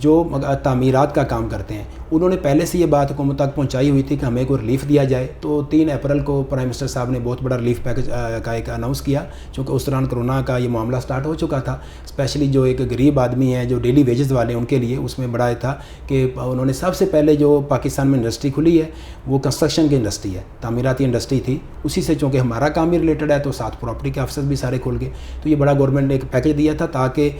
جو تعمیرات کا کام کرتے ہیں انہوں نے پہلے سے یہ بات حکومت تک پہنچائی ہوئی تھی کہ ہمیں کوئی ریلیف دیا جائے. تو 3 اپریل کو پرائم منسٹر صاحب نے بہت بڑا ریلیف پیکج کا ایک اناؤنس کیا, چونکہ اس دوران کرونا کا یہ معاملہ سٹارٹ ہو چکا تھا. اسپیشلی جو ایک غریب آدمی ہیں جو ڈیلی ویجز والے ان کے لیے اس میں بڑا تھا کہ انہوں نے سب سے پہلے جو پاکستان میں انڈسٹری کھلی ہے وہ کنسٹرکشن کی انڈسٹری ہے, تعمیراتی انڈسٹری تھی. اسی سے چونکہ ہمارا کام بھی ریلیٹڈ ہے تو ساتھ پراپرٹی کے آفسز بھی سارے کھل گئے. تو یہ بڑا گورنمنٹ نے ایک پیکج دیا تھا تاکہ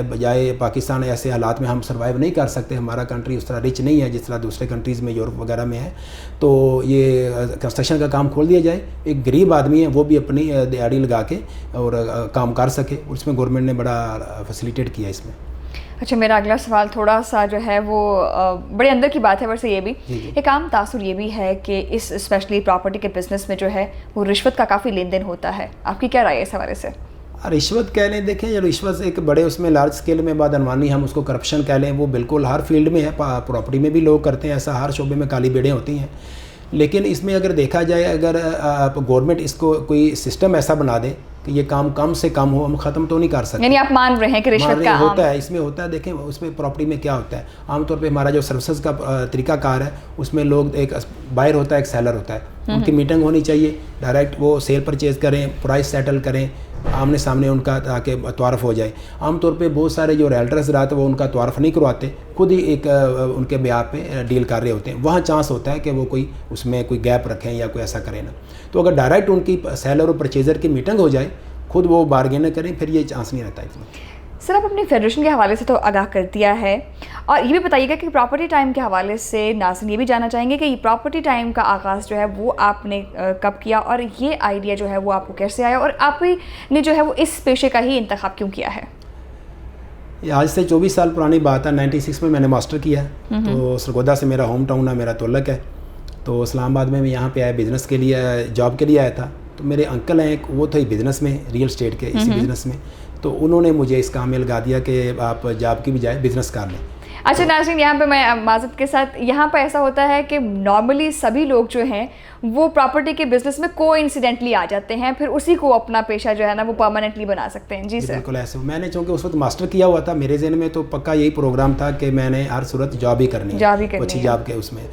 بجائے پاکستان ایسے حالات میں ہم سروائیو نہیں کر سکتے, ہمارا کنٹری اس طرح رچ نہیں ہے جس طرح دوسرے کنٹریز میں یورپ وغیرہ میں ہے, تو یہ کنسٹرکشن کا کام کھول دیا جائے. ایک غریب آدمی ہے وہ بھی اپنی دیہڑی لگا کے اور کام کر سکے, اس میں گورنمنٹ نے بڑا فیسیلیٹیٹ کیا اس میں. اچھا, میرا اگلا سوال تھوڑا سا جو ہے وہ بڑے اندر کی بات ہے, ویسے یہ بھی ایک عام تاثر یہ بھی ہے کہ اس اسپیشلی پراپرٹی کے بزنس میں جو ہے وہ رشوت کا کافی لین دین ہوتا ہے. آپ کی کیا رائے ہے اس حوالے سے؟ رشوت کہہ لیں, دیکھیں یہ رشوت ایک بڑے اس میں لارج اسکیل میں بادعنوانی ہم اس کو کرپشن کہہ لیں, وہ بالکل ہر فیلڈ میں ہے. پراپرٹی میں بھی لوگ کرتے ہیں ایسا, ہر شعبے میں کالی بیڑیں ہوتی ہیں. لیکن اس میں اگر دیکھا جائے, اگر گورنمنٹ اس کو کوئی سسٹم ایسا بنا دے کہ یہ کام کم سے کم ہو, ہم ختم تو نہیں کر سکتے. یعنی آپ مان رہے ہیں کہ رشوت کا ہوتا ہے, اس میں ہوتا ہے. دیکھیں اس میں پراپرٹی میں کیا ہوتا ہے, عام طور پہ ہمارا جو سروسز کا طریقہ کار ہے اس میں لوگ ایک بائر ہوتا ہے, ایک سیلر ہوتا ہے, ان کی میٹنگ ہونی چاہیے, ڈائریکٹ وہ سیل پرچیز کریں, پرائس سیٹل کریں آمنے سامنے ان کا, تاکہ تعارف ہو جائے. عام طور پہ بہت سارے جو ریلٹرز رہتے ہیں وہ ان کا تعارف نہیں کرواتے, خود ہی ایک ان کے بیاہ پہ ڈیل کر رہے ہوتے ہیں. وہاں چانس ہوتا ہے کہ وہ کوئی اس میں کوئی گیپ رکھیں یا کوئی ایسا کریں نا. تو اگر ڈائریکٹ ان کی سیلر اور پرچیزر کی میٹنگ ہو جائے, خود وہ بارگین کریں, پھر یہ چانس نہیں رہتا اس میں. سر, آپ اپنی فیڈریشن کے حوالے سے تو آگاہ کر دیا ہے, اور یہ بھی بتائیے گا کہ پراپرٹی ٹائم کے حوالے سے ناظرین یہ بھی جاننا چاہیں گے کہ یہ پراپرٹی ٹائم کا آغاز جو ہے وہ آپ نے کب کیا, اور یہ آئیڈیا جو ہے وہ آپ کو کیسے آیا, اور آپ نے جو ہے وہ اس پیشے کا ہی انتخاب کیوں کیا ہے؟ یہ آج سے 24 سال پرانی بات ہے. 96 میں نے ماسٹر کیا, تو سرگودا سے میرا ہوم ٹاؤن ہے, میرا تعلق ہے. تو اسلام آباد میں یہاں پہ آیا بزنس کے لیے, جاب کے لیے آیا تھا. تو میرے انکل ہیں, وہ تھے بزنس میں, ریئل اسٹیٹ کے اسی بزنس میں. تو انہوں نے مجھے اس کام میں لگا دیا کہ آپ جاب کی بجائے بزنس کر لیں. اچھا ناظرین, یہاں پہ میں معذرت کے ساتھ, یہاں پہ ایسا ہوتا ہے کہ نارملی سبھی لوگ جو ہیں وہ پراپرٹی کے بزنس میں کو انسیڈنٹلی آ جاتے ہیں, پھر اسی کو اپنا پیشہ جو ہے نا وہ پرماننٹلی بنا سکتے ہیں. جی سر, بالکل ایسے. میں نے چونکہ اس وقت ماسٹر کیا ہوا تھا, میرے ذہن میں تو پکا یہی پروگرام تھا کہ میں نے ہر صورت جاب ہی کرنی ہے, اچھی جاب کے اس میں.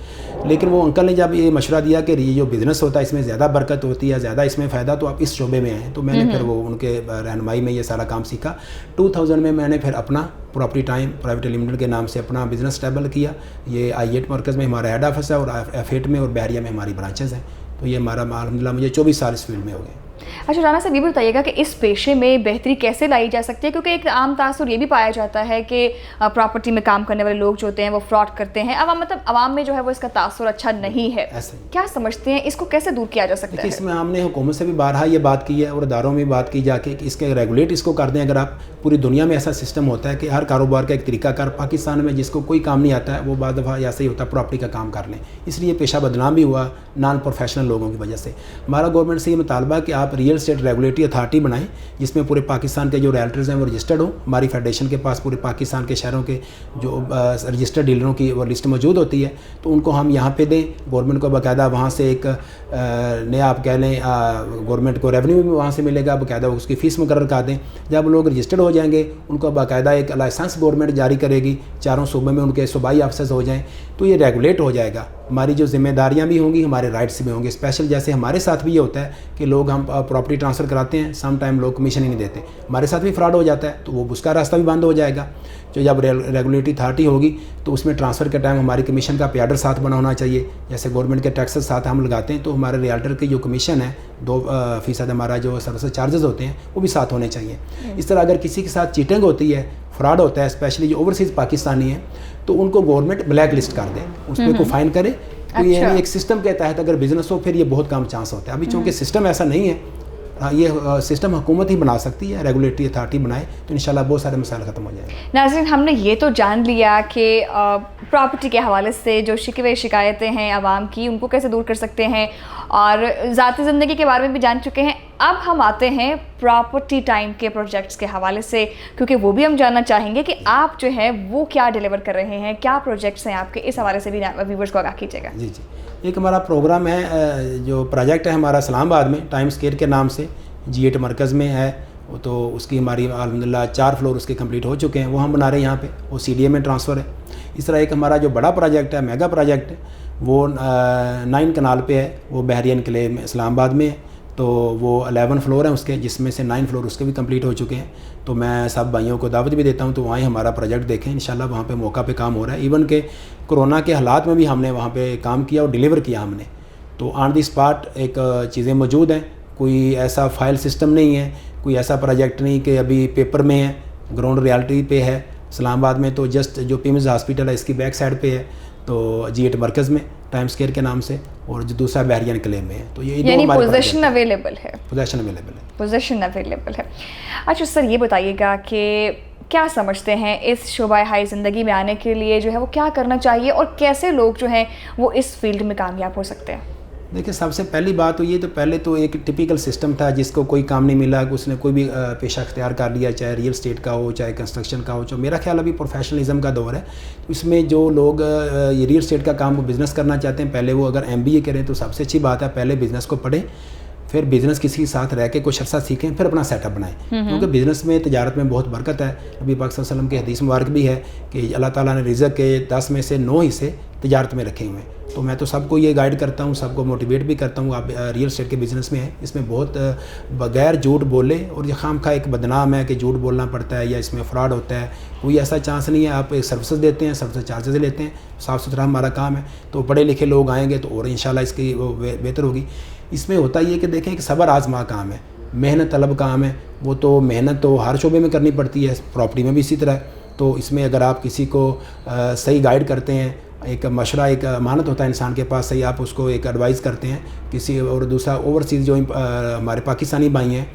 لیکن وہ انکل نے جب یہ مشورہ دیا کہ یہ جو بزنس ہوتا ہے اس میں زیادہ برکت ہوتی ہے, زیادہ اس میں فائدہ, تو آپ اس شعبے میں آئیں. تو میں نے پھر وہ ان کے رہنمائی میں یہ سارا کام سیکھا. 2000 میں نے پھر اپنا پراپرٹی ٹائم پرائیویٹ لمیٹڈ کے نام سے اپنا بزنس اسٹیبل کیا. یہ I8 مرکز میں ہمارا ہیڈ آفس ہے, اور F8 میں اور بحریہ میں ہماری برانچز ہیں. تو یہ ہمارا الحمدللہ مجھے 24 سال اس فیلڈ میں ہو گئے. اچھا رانا صاحب, یہ بھی بتائیے گا کہ اس پیشے میں بہتری کیسے لائی جا سکتی ہے, کیونکہ ایک عام تاثر یہ بھی پایا جاتا ہے کہ پراپرٹی میں کام کرنے والے لوگ جو ہوتے ہیں وہ فراڈ کرتے ہیں. عوام میں جو ہے وہ اس کا تاثر اچھا نہیں ہے. کیا سمجھتے ہیں اس کو کیسے دور کیا جا سکتا ہے؟ اس میں ہم نے حکومت سے بھی بارہا یہ بات کی ہے, اور اداروں میں بات کی جا کے کہ اس کے ریگولیٹ اس کو کر دیں. اگر آپ پوری دنیا میں ایسا سسٹم ہوتا ہے کہ ہر کاروبار کا ایک طریقہ کار, پاکستان میں جس کو کوئی کام نہیں آتا ہے وہ بعض دفعہ ایسا ہی ہوتا ہے پراپرٹی کا کام کر لیں. اس لیے پیشہ بدنام بھی ہوا نان پروفیشنل لوگوں کی وجہ سے. ہمارا گورنمنٹ سے یہ مطالبہ کہ آپ ریئل اسٹیٹ ریگولیٹری اتھارٹی بنائیں جس میں پورے پاکستان کے جو ریلٹرز ہیں وہ رجسٹرڈ ہوں. ہماری فیڈریشن کے پاس پورے پاکستان کے شہروں کے جو رجسٹرڈ ڈیلروں کی وہ لسٹ موجود ہوتی ہے, تو ان کو ہم یہاں پہ دیں. گورنمنٹ کو باقاعدہ وہاں سے ایک نیا آپ کہہ لیں گورنمنٹ کو ریونیو بھی وہاں سے ملے گا, باقاعدہ اس کی فیس مقرر کر دیں. جب لوگ رجسٹرڈ ہو جائیں گے ان کو باقاعدہ ایک لائسنس گورنمنٹ جاری کرے گی, چاروں صوبے میں ان کے صوبائی آفسز ہو جائیں, تو یہ ریگولیٹ ہو جائے گا. ہماری جو ذمہ داریاں بھی ہوں گی, ہمارے رائٹس بھی ہوں گے. اسپیشل جیسے ہمارے ساتھ بھی یہ ہوتا ہے کہ لوگ ہم پراپرٹی ٹرانسفر کراتے ہیں, سم ٹائم لوگ کمیشن ہی نہیں دیتے, ہمارے ساتھ بھی فراڈ ہو جاتا ہے, تو وہ اس کا راستہ بھی بند ہو جائے گا. جو جب ریگولیٹری اتھارٹی ہوگی تو اس میں ٹرانسفر کے ٹائم ہماری کمیشن کا پیاڈر ساتھ بنا ہونا چاہیے. جیسے گورنمنٹ کے ٹیکسز ساتھ ہم لگاتے ہیں, تو ہمارے ریالٹر کی جو کمیشن ہے 2% ہمارا جو سروس چارجز ہوتے ہیں وہ بھی ساتھ ہونے چاہیے. اس طرح اگر کسی کے ساتھ چیٹنگ ہوتی ہے, فراڈ ہوتا ہے, اسپیشلی جو اوورسیز پاکستانی ہیں, تو ان کو گورنمنٹ بلیک لسٹ کر دے, اس پہ کو فائن کرے. تو یہ ایک سسٹم کے تحت اگر بزنس ہو پھر یہ بہت کم چانس ہوتا ہے. ابھی چونکہ سسٹم ایسا نہیں ہے, یہ سسٹم حکومت ہی بنا سکتی ہے, ریگولیٹری اتھارٹی بنائے تو انشاءاللہ بہت سارے مسائل ختم ہو جائیں گے. ناظرین, ہم نے یہ تو جان لیا کہ پراپرٹی کے حوالے سے جو شکوے شکایتیں ہیں عوام کی ان کو کیسے دور کر سکتے ہیں, اور ذاتی زندگی کے بارے میں بھی جان چکے ہیں. اب ہم آتے ہیں پراپرٹی ٹائم کے پروجیکٹس کے حوالے سے, کیونکہ وہ بھی ہم جاننا چاہیں گے کہ آپ جو ہے وہ کیا ڈیلیور کر رہے ہیں, کیا پروجیکٹس ہیں آپ کے. اس حوالے سے بھی ویورز کو آگاہ کیجیے گا. جی جی, ایک ہمارا پروگرام ہے, جو پروجیکٹ ہے ہمارا اسلام آباد میں ٹائمز کیئر کے نام سے, G8 مرکز میں ہے. تو اس کی ہماری الحمدللہ 4 فلور اس کے کمپلیٹ ہو چکے ہیں, وہ ہم بنا رہے ہیں یہاں پہ, وہ CDA میں ٹرانسفر ہے. اس طرح ایک ہمارا جو بڑا پروجیکٹ ہے, میگا پروجیکٹ ہے, وہ 9 کنال پہ ہے, وہ بحری انکلیو میں اسلام آباد میں ہے. تو وہ 11 فلور ہیں اس کے, جس میں سے 9 فلور اس کے بھی کمپلیٹ ہو چکے ہیں. تو میں سب بھائیوں کو دعوت بھی دیتا ہوں تو وہیں ہمارا پروجیکٹ دیکھیں انشاءاللہ, وہاں پہ موقع پہ کام ہو رہا ہے. ایون کہ کرونا کے حالات میں بھی ہم نے وہاں پہ کام کیا اور ڈیلیور کیا ہم نے. تو آن دی اسپاٹ ایک چیزیں موجود ہیں, کوئی ایسا فائل سسٹم نہیں ہے, کوئی ایسا پروجیکٹ نہیں کہ ابھی پیپر میں ہے, گراؤنڈ ریالٹی پہ ہے. اسلام آباد میں تو جسٹ جو پیمز ہاسپٹل ہے اس کی بیک سائڈ پہ ہے, تو G8 مرکز میں ٹائم سکیئر کے نام سے, اور جو دوسرا بحری انکلیو میں ہے. تو یہ یعنی پوزیشن اویلیبل ہے, پوزیشن اویلیبل ہے. اچھا سر, یہ بتائیے گا کہ کیا سمجھتے ہیں اس شعبہ ہائی زندگی میں آنے کے لیے جو ہے وہ کیا کرنا چاہیے, اور کیسے لوگ جو ہیں وہ اس فیلڈ میں کامیاب ہو سکتے ہیں؟ دیکھیں, سب سے پہلی بات تو یہ, تو پہلے تو ایک ٹپیکل سسٹم تھا, جس کو کوئی کام نہیں ملا اس نے کوئی بھی پیشہ اختیار کر لیا, چاہے ریئل اسٹیٹ کا ہو چاہے کنسٹرکشن کا ہو. جو میرا خیال ابھی پروفیشنلزم کا دور ہے, اس میں جو لوگ یہ ریئل اسٹیٹ کا کام بزنس کرنا چاہتے ہیں, پہلے وہ اگر MBA کریں تو سب سے اچھی بات ہے, پہلے بزنس کو پڑھیں, پھر بزنس کسی کے ساتھ رہ کے کچھ عرصہ سیکھیں, پھر اپنا سیٹ اپ بنائیں. کیونکہ بزنس میں تجارت میں بہت برکت ہے. نبی پاک صلی اللہ علیہ وسلم کی حدیث مبارک بھی ہے کہ اللہ تعالیٰ نے رزق کے 10 میں سے 9 حصے تجارت میں رکھے ہوئے ہیں. تو میں تو سب کو یہ گائیڈ کرتا ہوں, سب کو موٹیویٹ بھی کرتا ہوں, آپ ریئل اسٹیٹ کے بزنس میں ہیں, اس میں بہت بغیر جھوٹ بولے, اور یہ خام خواہ ایک بدنام ہے کہ جھوٹ بولنا پڑتا ہے یا اس میں فراڈ ہوتا ہے, کوئی ایسا چانس نہیں ہے. آپ ایک سروسز دیتے ہیں, سروسز چارجز لیتے ہیں, صاف ستھرا ہمارا کام ہے. تو پڑھے لکھے لوگ آئیں گے تو اور انشاءاللہ اس کی بہتر ہوگی. اس میں ہوتا یہ کہ دیکھیں کہ صبر آزما کام ہے, محنت طلب کام ہے. وہ تو محنت تو ہر شعبے میں کرنی پڑتی ہے, پراپرٹی میں بھی اسی طرح ہے. تو اس میں اگر آپ کسی کو صحیح گائیڈ کرتے ہیں, ایک مشورہ, ایک امانت ہوتا ہے انسان کے پاس, صحیح آپ اس کو ایک ایڈوائز کرتے ہیں کسی. اور دوسرا اوورسیز جو ہمارے پاکستانی بھائی ہیں,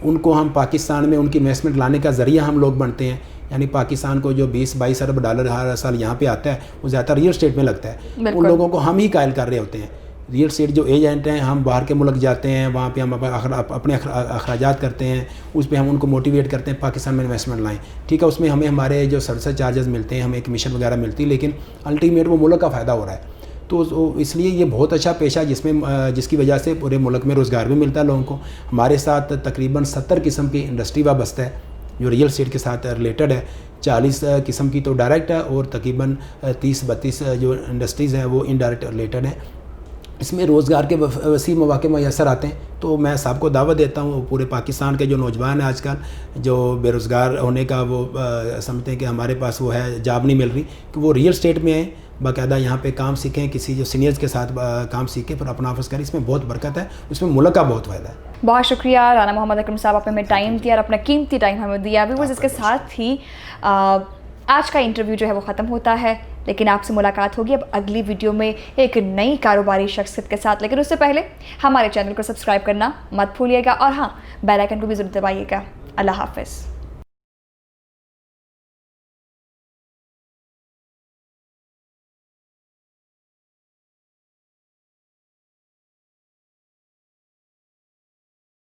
ان کو ہم پاکستان میں ان کی انویسٹمنٹ لانے کا ذریعہ ہم لوگ بنتے ہیں. یعنی پاکستان کو جو 20-22 ارب ڈالر ہر سال یہاں پہ آتا ہے, وہ زیادہ تر ریئل اسٹیٹ میں لگتا ہے. ان لوگوں کو ہم ہی قائل کر رہے ہوتے ہیں. ریئل اسٹیٹ جو ایجنٹ ہیں, ہم باہر کے ملک جاتے ہیں, وہاں پہ ہم اپنے اخراجات کرتے ہیں, اس پہ ہم ان کو موٹیویٹ کرتے ہیں پاکستان میں انویسٹمنٹ لائیں. ٹھیک ہے, اس میں ہمیں ہمارے جو سروس چارجز ملتے ہیں, ہمیں کمیشن وغیرہ ملتی ہے, لیکن الٹیمیٹ وہ ملک کا فائدہ ہو رہا ہے. تو اس لیے یہ بہت اچھا پیشہ ہے جس کی وجہ سے پورے ملک میں روزگار بھی ملتا ہے لوگوں کو. ہمارے ساتھ تقریباً 70 قسم کی انڈسٹری وابستہ ہے جو ریئل اسٹیٹ کے ساتھ ریلیٹڈ ہے. 40 قسم کی تو ڈائریکٹ ہے, اور تقریباً 30-32 جو انڈسٹریز ہیں وہ انڈائریکٹ ریلیٹڈ ہیں. اس میں روزگار کے وسیع مواقع میسر آتے ہیں. تو میں سب کو دعوت دیتا ہوں, پورے پاکستان کے جو نوجوان ہیں آج کل جو بے روزگار ہونے کا وہ سمجھتے ہیں کہ ہمارے پاس وہ ہے, جاب نہیں مل رہی, کہ وہ ریئل اسٹیٹ میں آئیں, باقاعدہ یہاں پہ کام سیکھیں, کسی جو سینئرز کے ساتھ کام سیکھیں, پھر اپنا آفس کریں. اس میں بہت برکت ہے, اس میں ملک کا بہت فائدہ ہے. بہت شکریہ رانا محمد اکرم صاحب, آپ نے ہمیں ٹائم دیا اور اپنا قیمتی ٹائم ہمیں دیا. بھی اس کے ساتھ ہی آج کا انٹرویو جو ہے وہ ختم ہوتا ہے, لیکن آپ سے ملاقات ہوگی اب اگلی ویڈیو میں ایک نئی کاروباری شخصیت کے ساتھ. لیکن اس سے پہلے ہمارے چینل کو سبسکرائب کرنا مت بھولیے گا, اور ہاں بیل آئیکن کو بھی ضرور دبائیے گا. اللہ حافظ.